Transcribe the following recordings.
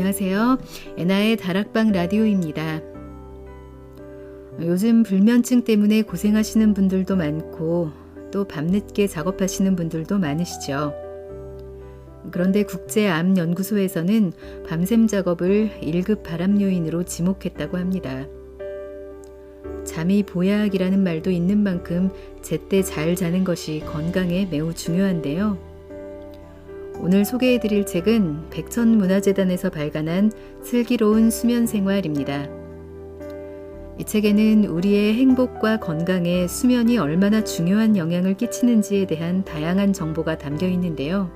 안녕하세요. 애나의 다락방 라디오입니다. 요즘 불면증 때문에 고생하시는 분들도 많고 또 밤늦게 작업하시는 분들도 많으시죠. 그런데 국제암연구소에서는 밤샘 작업을 1급 발암 요인으로 지목했다고 합니다. 잠이 보약이라는 말도 있는 만큼 제때 잘 자는 것이 건강에 매우 중요한데요. 오늘 소개해드릴 책은 백천문화재단에서 발간한 슬기로운 수면 생활입니다. 이 책에는 우리의 행복과 건강에 수면이 얼마나 중요한 영향을 끼치는지에 대한 다양한 정보가 담겨 있는데요.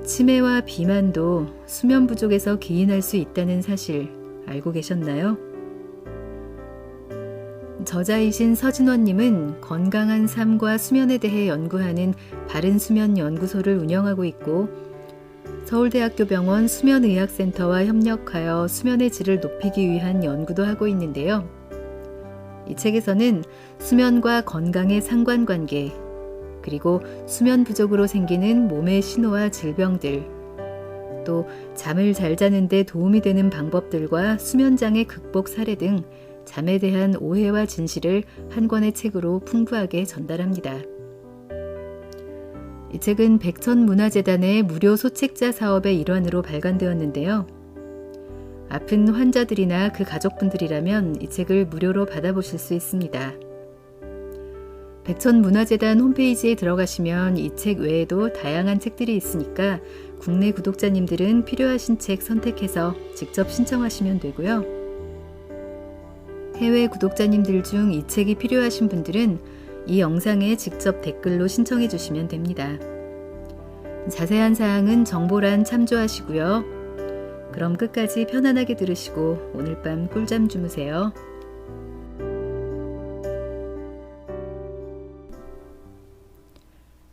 치매와 비만도 수면 부족에서 기인할 수 있다는 사실 알고 계셨나요? 저자이신 서진원님은 건강한 삶과 수면에 대해 연구하는 바른수면연구소를 운영하고 있고 서울대학교 병원 수면의학센터와 협력하여 수면의 질을 높이기 위한 연구도 하고 있는데요. 이 책에서는 수면과 건강의 상관관계, 그리고 수면 부족으로 생기는 몸의 신호와 질병들, 또 잠을 잘 자는 데 도움이 되는 방법들과 수면장애 극복 사례 등 잠에 대한 오해와 진실을 한 권의 책으로 풍부하게 전달합니다. 이 책은 백천문화재단의 무료 소책자 사업의 일환으로 발간되었는데요. 아픈 환자들이나 그 가족분들이라면 이 책을 무료로 받아보실 수 있습니다. 백천문화재단 홈페이지에 들어가시면 이 책 외에도 다양한 책들이 있으니까 국내 구독자님들은 필요하신 책 선택해서 직접 신청하시면 되고요. 해외 구독자님들 중 이 책이 필요하신 분들은 이 영상에 직접 댓글로 신청해 주시면 됩니다. 자세한 사항은 정보란 참조하시고요. 그럼 끝까지 편안하게 들으시고 오늘 밤 꿀잠 주무세요.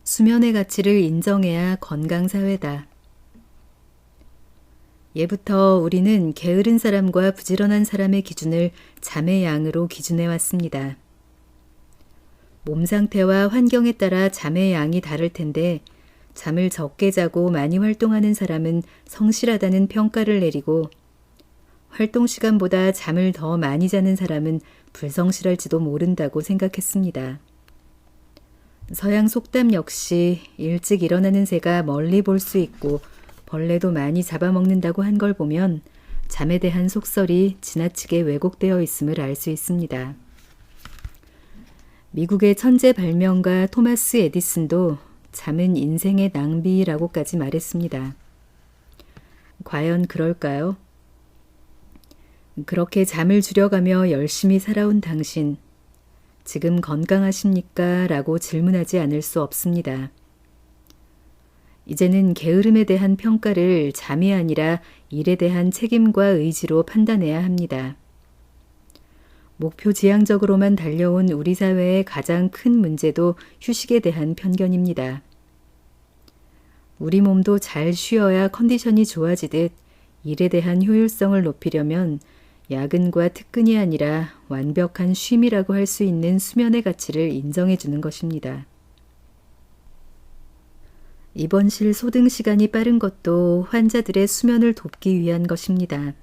수면의 가치를 인정해야 건강사회다. 예부터 우리는 게으른 사람과 부지런한 사람의 기준을 잠의 양으로 기준해 왔습니다. 몸 상태와 환경에 따라 잠의 양이 다를 텐데 잠을 적게 자고 많이 활동하는 사람은 성실하다는 평가를 내리고 활동 시간보다 잠을 더 많이 자는 사람은 불성실할지도 모른다고 생각했습니다. 서양 속담 역시 일찍 일어나는 새가 멀리 볼 수 있고 벌레도 많이 잡아먹는다고 한 걸 보면 잠에 대한 속설이 지나치게 왜곡되어 있음을 알 수 있습니다. 미국의 천재 발명가 토마스 에디슨도 잠은 인생의 낭비라고까지 말했습니다. 과연 그럴까요? 그렇게 잠을 줄여가며 열심히 살아온 당신, 지금 건강하십니까? 라고 질문하지 않을 수 없습니다. 이제는 게으름에 대한 평가를 잠이 아니라 일에 대한 책임과 의지로 판단해야 합니다. 목표 지향적으로만 달려온 우리 사회의 가장 큰 문제도 휴식에 대한 편견입니다. 우리 몸도 잘 쉬어야 컨디션이 좋아지듯 일에 대한 효율성을 높이려면 야근과 특근이 아니라 완벽한 쉼이라고 할 수 있는 수면의 가치를 인정해 주는 것입니다. 입원실 소등 시간이 빠른 것도 환자들의 수면을 돕기 위한 것입니다.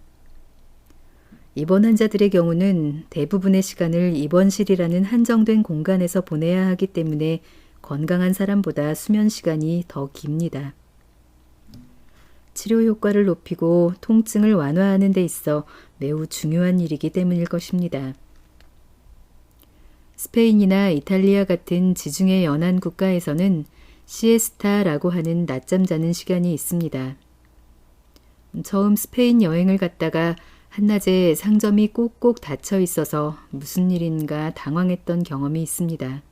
입원 환자들의 경우는 대부분의 시간을 입원실이라는 한정된 공간에서 보내야 하기 때문에 건강한 사람보다 수면 시간이 더 깁니다. 치료 효과를 높이고 통증을 완화하는 데 있어 매우 중요한 일이기 때문일 것입니다. 스페인이나 이탈리아 같은 지중해 연안 국가에서는 시에스타라고 하는 낮잠 자는 시간이 있습니다. 처음 스페인 여행을 갔다가 한낮에 상점이 꼭꼭 닫혀 있어서 무슨 일인가 당황했던 경험이 있습니다.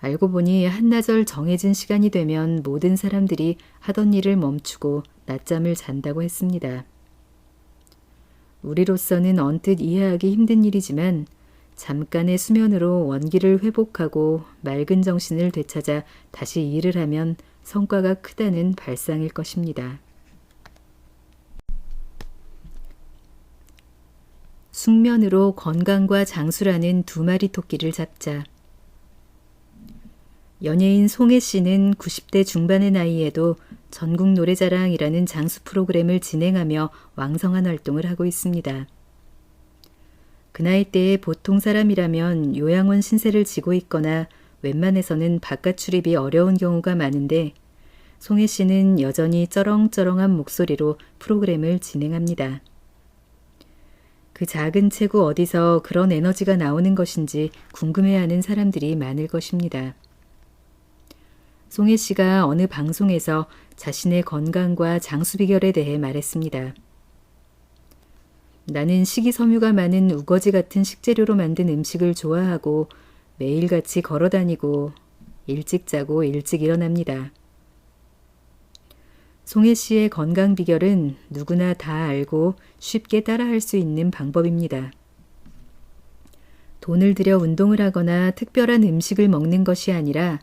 알고 보니 한나절 정해진 시간이 되면 모든 사람들이 하던 일을 멈추고 낮잠을 잔다고 했습니다. 우리로서는 언뜻 이해하기 힘든 일이지만 잠깐의 수면으로 원기를 회복하고 맑은 정신을 되찾아 다시 일을 하면 성과가 크다는 발상일 것입니다. 숙면으로 건강과 장수라는 두 마리 토끼를 잡자. 연예인 송혜 씨는 90대 중반의 나이에도 전국 노래자랑이라는 장수 프로그램을 진행하며 왕성한 활동을 하고 있습니다. 그 나이대에 보통 사람이라면 요양원 신세를 지고 있거나 웬만해서는 바깥 출입이 어려운 경우가 많은데 송혜 씨는 여전히 쩌렁쩌렁한 목소리로 프로그램을 진행합니다. 그 작은 체구 어디서 그런 에너지가 나오는 것인지 궁금해하는 사람들이 많을 것입니다. 송혜 씨가 어느 방송에서 자신의 건강과 장수 비결에 대해 말했습니다. 나는 식이섬유가 많은 우거지 같은 식재료로 만든 음식을 좋아하고 매일같이 걸어다니고 일찍 자고 일찍 일어납니다. 송혜 씨의 건강 비결은 누구나 다 알고 쉽게 따라할 수 있는 방법입니다. 돈을 들여 운동을 하거나 특별한 음식을 먹는 것이 아니라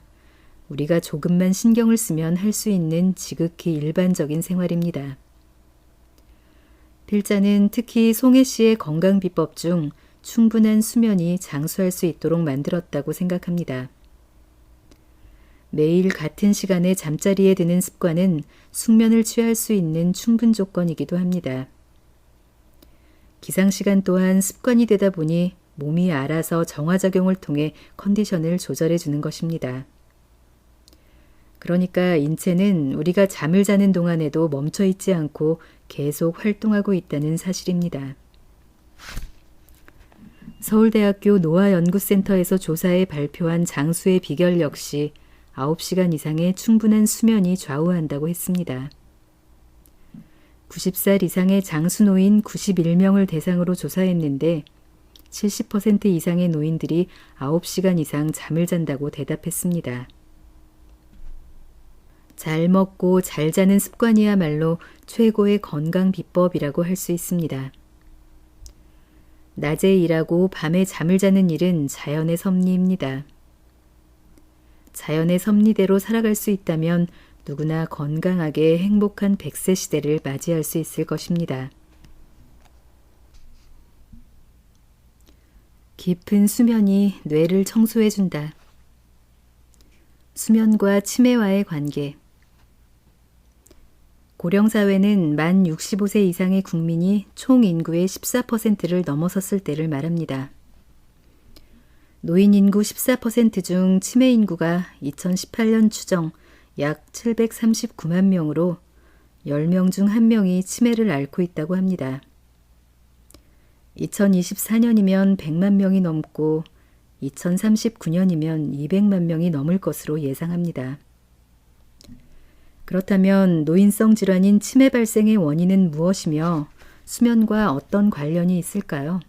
우리가 조금만 신경을 쓰면 할 수 있는 지극히 일반적인 생활입니다. 필자는 특히 송혜 씨의 건강 비법 중 충분한 수면이 장수할 수 있도록 만들었다고 생각합니다. 매일 같은 시간에 잠자리에 드는 습관은 숙면을 취할 수 있는 충분 조건이기도 합니다. 기상시간 또한 습관이 되다 보니 몸이 알아서 정화작용을 통해 컨디션을 조절해 주는 것입니다. 그러니까 인체는 우리가 잠을 자는 동안에도 멈춰 있지 않고 계속 활동하고 있다는 사실입니다. 서울대학교 노화연구센터에서 조사해 발표한 장수의 비결 역시 9시간 이상의 충분한 수면이 좌우한다고 했습니다. 90살 이상의 장수 노인 91명을 대상으로 조사했는데 70% 이상의 노인들이 9시간 이상 잠을 잔다고 대답했습니다. 잘 먹고 잘 자는 습관이야말로 최고의 건강 비법이라고 할 수 있습니다. 낮에 일하고 밤에 잠을 자는 일은 자연의 섭리입니다. 자연의 섭리대로 살아갈 수 있다면 누구나 건강하게 행복한 100세 시대를 맞이할 수 있을 것입니다. 깊은 수면이 뇌를 청소해준다. 수면과 치매와의 관계. 고령사회는 만 65세 이상의 국민이 총 인구의 14%를 넘어섰을 때를 말합니다. 노인 인구 14% 중 치매 인구가 2018년 추정 약 739만 명으로 10명 중 1명이 치매를 앓고 있다고 합니다. 2024년이면 100만 명이 넘고 2039년이면 200만 명이 넘을 것으로 예상합니다. 그렇다면 노인성 질환인 치매 발생의 원인은 무엇이며 수면과 어떤 관련이 있을까요?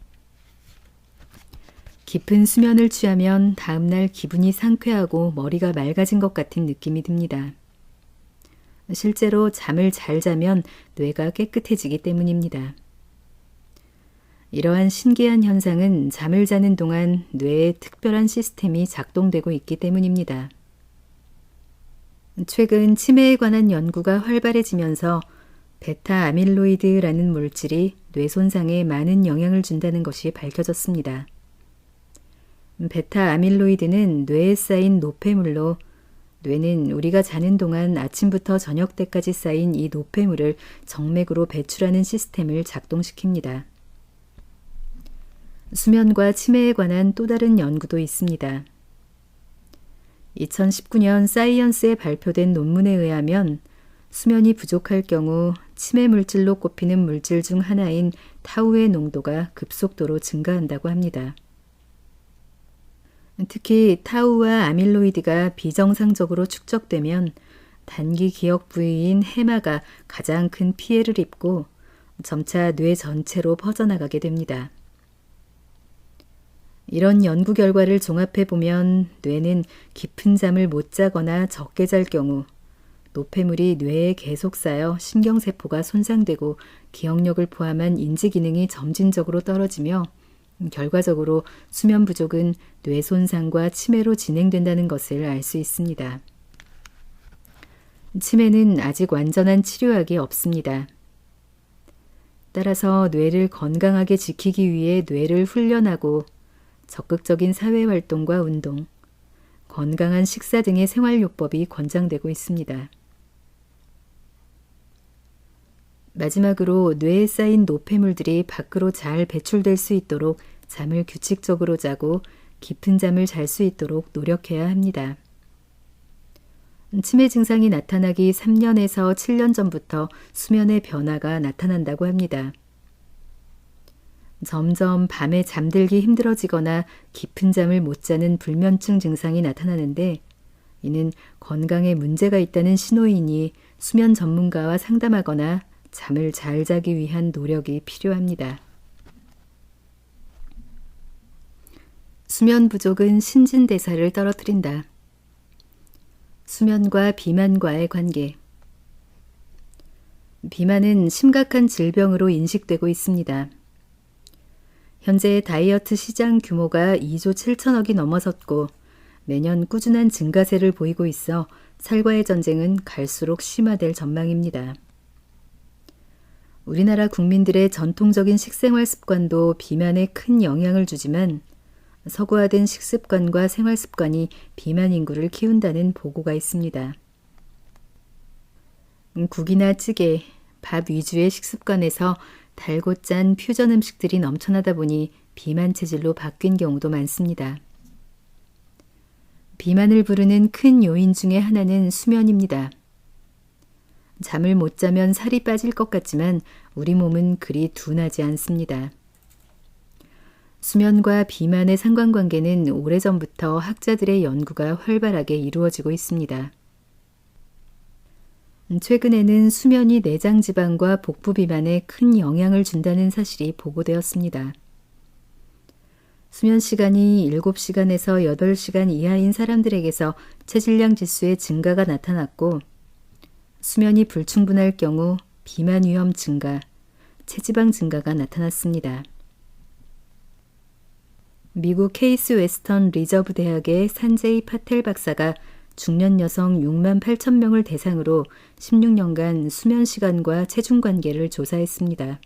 깊은 수면을 취하면 다음날 기분이 상쾌하고 머리가 맑아진 것 같은 느낌이 듭니다. 실제로 잠을 잘 자면 뇌가 깨끗해지기 때문입니다. 이러한 신기한 현상은 잠을 자는 동안 뇌에 특별한 시스템이 작동되고 있기 때문입니다. 최근 치매에 관한 연구가 활발해지면서 베타 아밀로이드라는 물질이 뇌 손상에 많은 영향을 준다는 것이 밝혀졌습니다. 베타 아밀로이드는 뇌에 쌓인 노폐물로 뇌는 우리가 자는 동안 아침부터 저녁 때까지 쌓인 이 노폐물을 정맥으로 배출하는 시스템을 작동시킵니다. 수면과 치매에 관한 또 다른 연구도 있습니다. 2019년 사이언스에 발표된 논문에 의하면 수면이 부족할 경우 치매 물질로 꼽히는 물질 중 하나인 타우의 농도가 급속도로 증가한다고 합니다. 특히 타우와 아밀로이드가 비정상적으로 축적되면 단기 기억 부위인 해마가 가장 큰 피해를 입고 점차 뇌 전체로 퍼져나가게 됩니다. 이런 연구 결과를 종합해보면 뇌는 깊은 잠을 못 자거나 적게 잘 경우 노폐물이 뇌에 계속 쌓여 신경세포가 손상되고 기억력을 포함한 인지기능이 점진적으로 떨어지며 결과적으로 수면 부족은 뇌 손상과 치매로 진행된다는 것을 알 수 있습니다. 치매는 아직 완전한 치료약이 없습니다. 따라서 뇌를 건강하게 지키기 위해 뇌를 훈련하고 적극적인 사회활동과 운동, 건강한 식사 등의 생활요법이 권장되고 있습니다. 마지막으로 뇌에 쌓인 노폐물들이 밖으로 잘 배출될 수 있도록 잠을 규칙적으로 자고 깊은 잠을 잘 수 있도록 노력해야 합니다. 치매 증상이 나타나기 3년에서 7년 전부터 수면의 변화가 나타난다고 합니다. 점점 밤에 잠들기 힘들어지거나 깊은 잠을 못 자는 불면증 증상이 나타나는데 이는 건강에 문제가 있다는 신호이니 수면 전문가와 상담하거나 잠을 잘 자기 위한 노력이 필요합니다. 수면 부족은 신진대사를 떨어뜨린다. 수면과 비만과의 관계. 비만은 심각한 질병으로 인식되고 있습니다. 현재 다이어트 시장 규모가 2조 7천억이 넘어섰고 매년 꾸준한 증가세를 보이고 있어 살과의 전쟁은 갈수록 심화될 전망입니다. 우리나라 국민들의 전통적인 식생활 습관도 비만에 큰 영향을 주지만 서구화된 식습관과 생활습관이 비만 인구를 키운다는 보고가 있습니다. 국이나 찌개, 밥 위주의 식습관에서 달고 짠 퓨전 음식들이 넘쳐나다 보니 비만 체질로 바뀐 경우도 많습니다. 비만을 부르는 큰 요인 중에 하나는 수면입니다. 잠을 못 자면 살이 빠질 것 같지만 우리 몸은 그리 둔하지 않습니다. 수면과 비만의 상관관계는 오래전부터 학자들의 연구가 활발하게 이루어지고 있습니다. 최근에는 수면이 내장 지방과 복부 비만에 큰 영향을 준다는 사실이 보고되었습니다. 수면 시간이 7시간에서 8시간 이하인 사람들에게서 체질량 지수의 증가가 나타났고 수면이 불충분할 경우 비만 위험 증가, 체지방 증가가 나타났습니다. 미국 케이스 웨스턴 리저브 대학의 산제이 파텔 박사가 중년 여성 6만 8천 명을 대상으로 16년간 수면 시간과 체중 관계를 조사했습니다.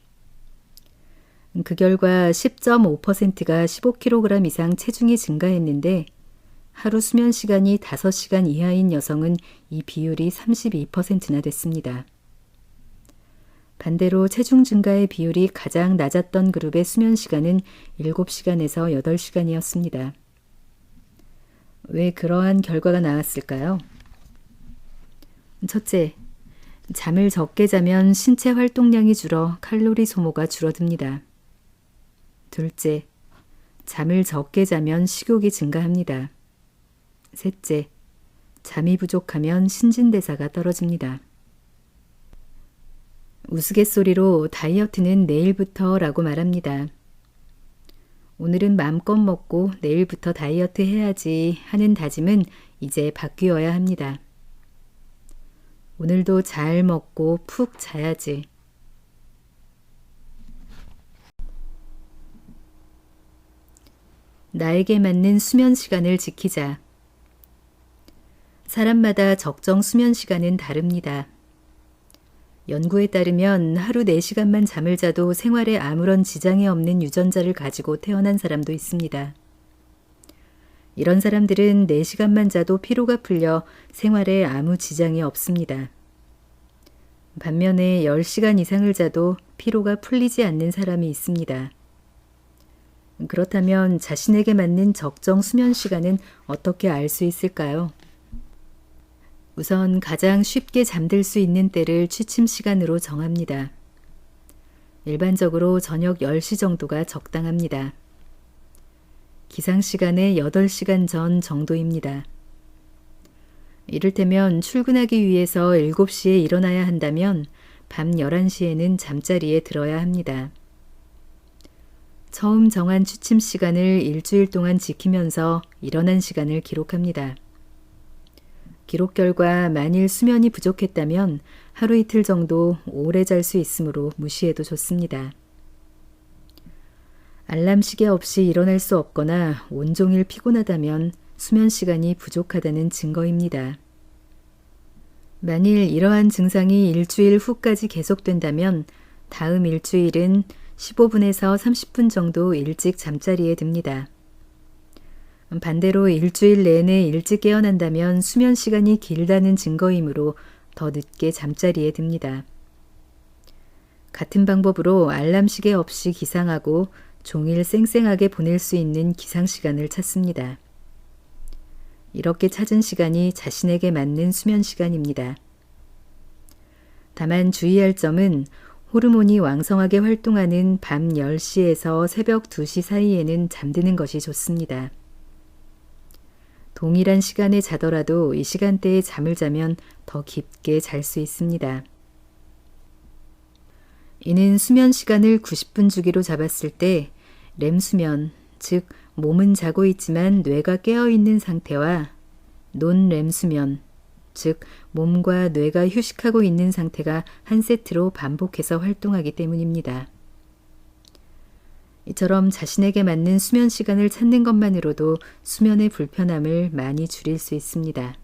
그 결과 10.5%가 15kg 이상 체중이 증가했는데 하루 수면 시간이 5시간 이하인 여성은 이 비율이 32%나 됐습니다. 반대로 체중 증가의 비율이 가장 낮았던 그룹의 수면 시간은 7시간에서 8시간이었습니다. 왜 그러한 결과가 나왔을까요? 첫째, 잠을 적게 자면 신체 활동량이 줄어 칼로리 소모가 줄어듭니다. 둘째, 잠을 적게 자면 식욕이 증가합니다. 셋째, 잠이 부족하면 신진대사가 떨어집니다. 우스갯소리로 다이어트는 내일부터 라고 말합니다. 오늘은 마음껏 먹고 내일부터 다이어트 해야지 하는 다짐은 이제 바뀌어야 합니다. 오늘도 잘 먹고 푹 자야지. 나에게 맞는 수면 시간을 지키자. 사람마다 적정 수면 시간은 다릅니다. 연구에 따르면 하루 4시간만 잠을 자도 생활에 아무런 지장이 없는 유전자를 가지고 태어난 사람도 있습니다. 이런 사람들은 4시간만 자도 피로가 풀려 생활에 아무 지장이 없습니다. 반면에 10시간 이상을 자도 피로가 풀리지 않는 사람이 있습니다. 그렇다면 자신에게 맞는 적정 수면 시간은 어떻게 알 수 있을까요? 우선 가장 쉽게 잠들 수 있는 때를 취침 시간으로 정합니다. 일반적으로 저녁 10시 정도가 적당합니다. 기상시간의 8시간 전 정도입니다. 이를테면 출근하기 위해서 7시에 일어나야 한다면 밤 11시에는 잠자리에 들어야 합니다. 처음 정한 취침 시간을 일주일 동안 지키면서 일어난 시간을 기록합니다. 기록 결과 만일 수면이 부족했다면 하루 이틀 정도 오래 잘 수 있으므로 무시해도 좋습니다. 알람 시계 없이 일어날 수 없거나 온종일 피곤하다면 수면 시간이 부족하다는 증거입니다. 만일 이러한 증상이 일주일 후까지 계속된다면 다음 일주일은 15분에서 30분 정도 일찍 잠자리에 듭니다. 반대로 일주일 내내 일찍 깨어난다면 수면 시간이 길다는 증거이므로 더 늦게 잠자리에 듭니다. 같은 방법으로 알람 시계 없이 기상하고 종일 쌩쌩하게 보낼 수 있는 기상 시간을 찾습니다. 이렇게 찾은 시간이 자신에게 맞는 수면 시간입니다. 다만 주의할 점은 호르몬이 왕성하게 활동하는 밤 10시에서 새벽 2시 사이에는 잠드는 것이 좋습니다. 동일한 시간에 자더라도 이 시간대에 잠을 자면 더 깊게 잘 수 있습니다. 이는 수면 시간을 90분 주기로 잡았을 때 렘 수면, 즉 몸은 자고 있지만 뇌가 깨어있는 상태와 논렘 수면, 즉 몸과 뇌가 휴식하고 있는 상태가 한 세트로 반복해서 활동하기 때문입니다. 이처럼 자신에게 맞는 수면 시간을 찾는 것만으로도 수면의 불편함을 많이 줄일 수 있습니다.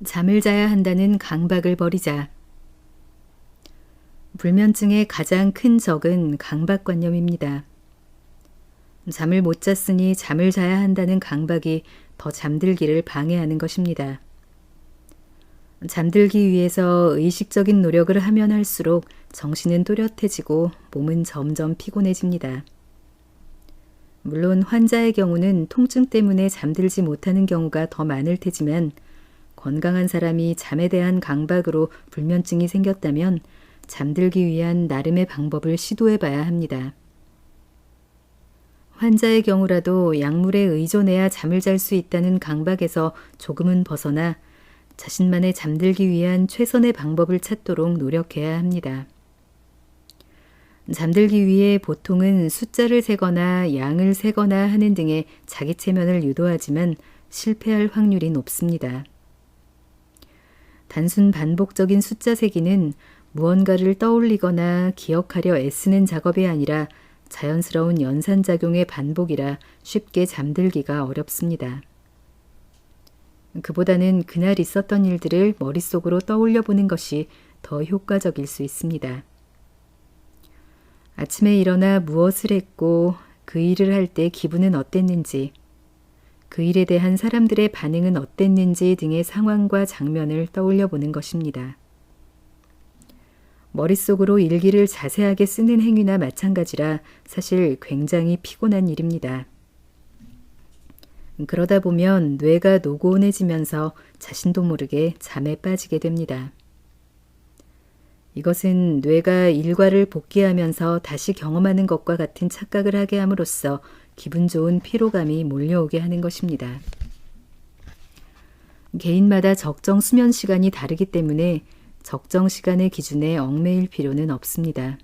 잠을 자야 한다는 강박을 버리자. 불면증의 가장 큰 적은 강박관념입니다. 잠을 못 잤으니 잠을 자야 한다는 강박이 더 잠들기를 방해하는 것입니다. 잠들기 위해서 의식적인 노력을 하면 할수록 정신은 또렷해지고 몸은 점점 피곤해집니다. 물론 환자의 경우는 통증 때문에 잠들지 못하는 경우가 더 많을 테지만 건강한 사람이 잠에 대한 강박으로 불면증이 생겼다면 잠들기 위한 나름의 방법을 시도해 봐야 합니다. 환자의 경우라도 약물에 의존해야 잠을 잘 수 있다는 강박에서 조금은 벗어나 자신만의 잠들기 위한 최선의 방법을 찾도록 노력해야 합니다. 잠들기 위해 보통은 숫자를 세거나 양을 세거나 하는 등의 자기 체면을 유도하지만 실패할 확률이 높습니다. 단순 반복적인 숫자 세기는 무언가를 떠올리거나 기억하려 애쓰는 작업이 아니라 자연스러운 연산작용의 반복이라 쉽게 잠들기가 어렵습니다. 그보다는 그날 있었던 일들을 머릿속으로 떠올려 보는 것이 더 효과적일 수 있습니다. 아침에 일어나 무엇을 했고 그 일을 할 때 기분은 어땠는지, 그 일에 대한 사람들의 반응은 어땠는지 등의 상황과 장면을 떠올려 보는 것입니다. 머릿속으로 일기를 자세하게 쓰는 행위나 마찬가지라 사실 굉장히 피곤한 일입니다. 그러다 보면 뇌가 노곤해지면서 자신도 모르게 잠에 빠지게 됩니다. 이것은 뇌가 일과를 복귀하면서 다시 경험하는 것과 같은 착각을 하게 함으로써 기분 좋은 피로감이 몰려오게 하는 것입니다. 개인마다 적정 수면 시간이 다르기 때문에 적정 시간의 기준에 얽매일 필요는 없습니다.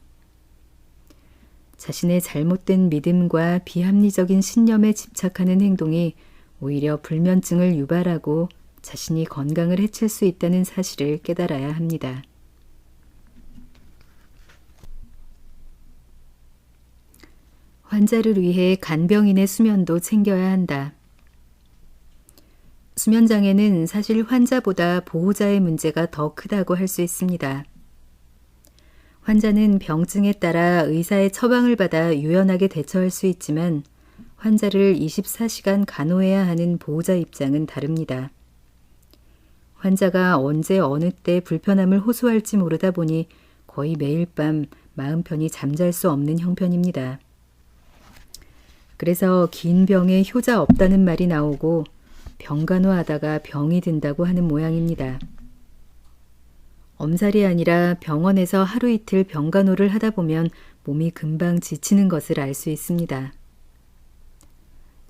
자신의 잘못된 믿음과 비합리적인 신념에 집착하는 행동이 오히려 불면증을 유발하고 자신이 건강을 해칠 수 있다는 사실을 깨달아야 합니다. 환자를 위해 간병인의 수면도 챙겨야 한다. 수면장애는 사실 환자보다 보호자의 문제가 더 크다고 할 수 있습니다. 환자는 병증에 따라 의사의 처방을 받아 유연하게 대처할 수 있지만 환자를 24시간 간호해야 하는 보호자 입장은 다릅니다. 환자가 언제 어느 때 불편함을 호소할지 모르다 보니 거의 매일 밤 마음 편히 잠잘 수 없는 형편입니다. 그래서 긴 병에 효자 없다는 말이 나오고 병간호하다가 병이 든다고 하는 모양입니다. 엄살이 아니라 병원에서 하루 이틀 병간호를 하다 보면 몸이 금방 지치는 것을 알 수 있습니다.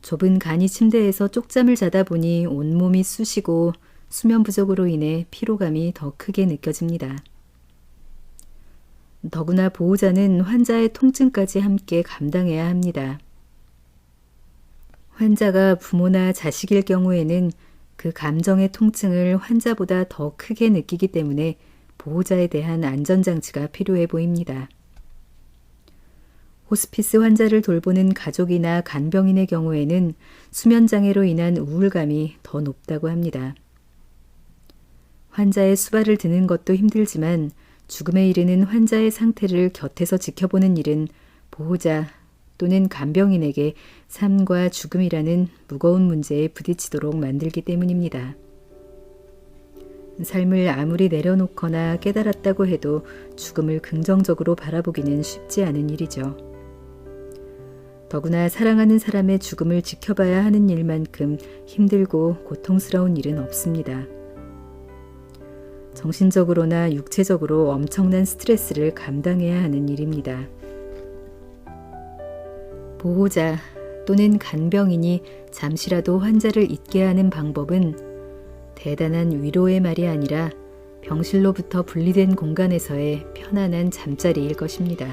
좁은 간이 침대에서 쪽잠을 자다 보니 온몸이 쑤시고 수면 부족으로 인해 피로감이 더 크게 느껴집니다. 더구나 보호자는 환자의 통증까지 함께 감당해야 합니다. 환자가 부모나 자식일 경우에는 그 감정의 통증을 환자보다 더 크게 느끼기 때문에 보호자에 대한 안전장치가 필요해 보입니다. 호스피스 환자를 돌보는 가족이나 간병인의 경우에는 수면장애로 인한 우울감이 더 높다고 합니다. 환자의 수발을 드는 것도 힘들지만 죽음에 이르는 환자의 상태를 곁에서 지켜보는 일은 보호자 또는 간병인에게 삶과 죽음이라는 무거운 문제에 부딪히도록 만들기 때문입니다. 삶을 아무리 내려놓거나 깨달았다고 해도 죽음을 긍정적으로 바라보기는 쉽지 않은 일이죠. 더구나 사랑하는 사람의 죽음을 지켜봐야 하는 일만큼 힘들고 고통스러운 일은 없습니다. 정신적으로나 육체적으로 엄청난 스트레스를 감당해야 하는 일입니다. 보호자 또는 간병인이 잠시라도 환자를 잊게 하는 방법은 대단한 위로의 말이 아니라 병실로부터 분리된 공간에서의 편안한 잠자리일 것입니다.